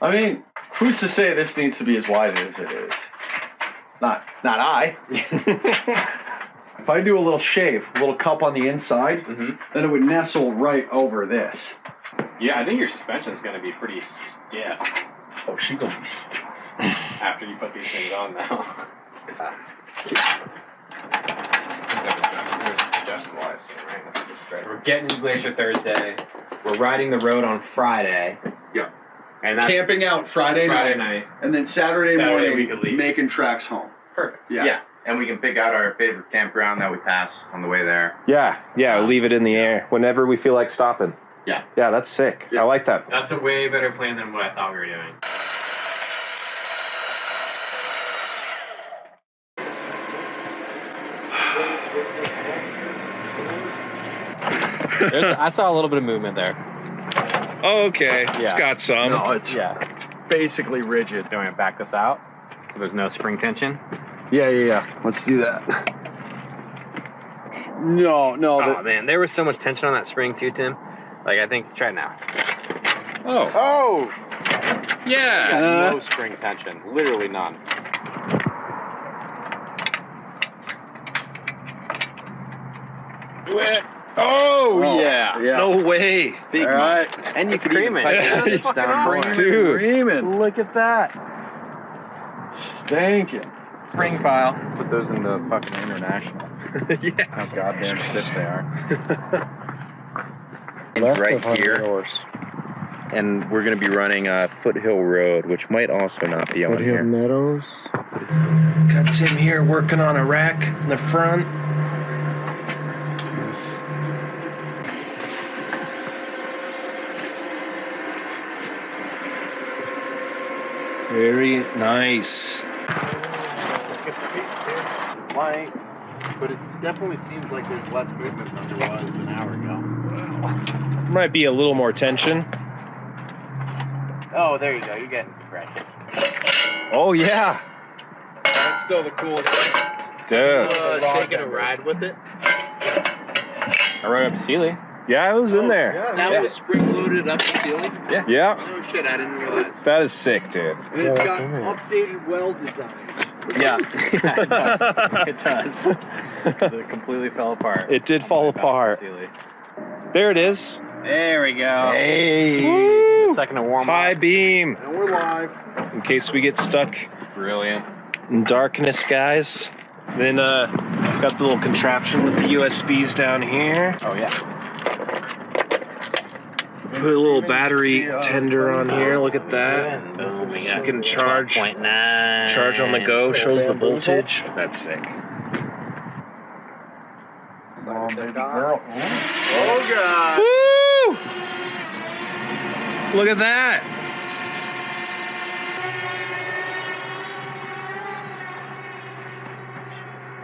I mean, who's to say this needs to be as wide as it is? Not I. If I do a little shave, a little cup on the inside, then it would nestle right over this. Yeah, I think your suspension is going to be pretty stiff. Oh, she's gonna be stiff. After you put these things on now. Adjustable, I assume, right? We're getting to Glacier Thursday. We're riding the road on Friday. Yeah. And that's camping out Friday night. And then Saturday morning, we could leave. making tracks home. Perfect. Yeah. And we can pick out our favorite campground that we pass on the way there. Yeah, leave it in the air whenever we feel like stopping. Yeah. Yeah, that's sick. Yeah. I like that. That's a way better plan than what I thought we were doing. I saw a little bit of movement there. Oh, okay. It's got some. No, it's basically rigid. Do you want to back this out so there's no spring tension? Yeah. Let's do that. No. Oh, man, there was so much tension on that spring too, Tim. Like, I think, try it now. Oh. Yeah. No spring tension. Literally none. Oh, yeah. No way. Big all right. And you It's could even creaming. tighten it down more. Dude. Creaming. Look at that. Stankin'. Spring pile. Put those in the fucking international. Yes. How goddamn stiff they are. Left right of 100 here. horse. And we're going to be running Foothill Road, which might also not be on Foothill here. Meadows. Got Tim here working on a rack in the front. Very nice. Light, but it definitely seems like there's less movement than there was an hour ago. Might be a little more tension. Oh, there you go. You're getting compression. Oh, yeah. That's still the coolest thing. Dude. Taking a ride with it. I rode up to Sealy. Yeah, I was in there. Yeah, That was spring loaded up to ceiling. Yeah. Oh shit, I didn't realize. That is sick, dude. And it's got updated well designs. Yeah. It does. It does. 'Cause it completely fell apart. It did fall apart. Sealy. There it is. There we go. Hey. Woo. Second to warm High up. beam. And we're live. In case we get stuck Brilliant. in darkness, guys. Then got the little contraption with the USBs down here. Oh, yeah. Put a little battery tender on here. Look at that. And boom, we So got we can charge 12.9. Charge on the go. Shows the voltage. That's sick. Oh, God. Woo! Look at that.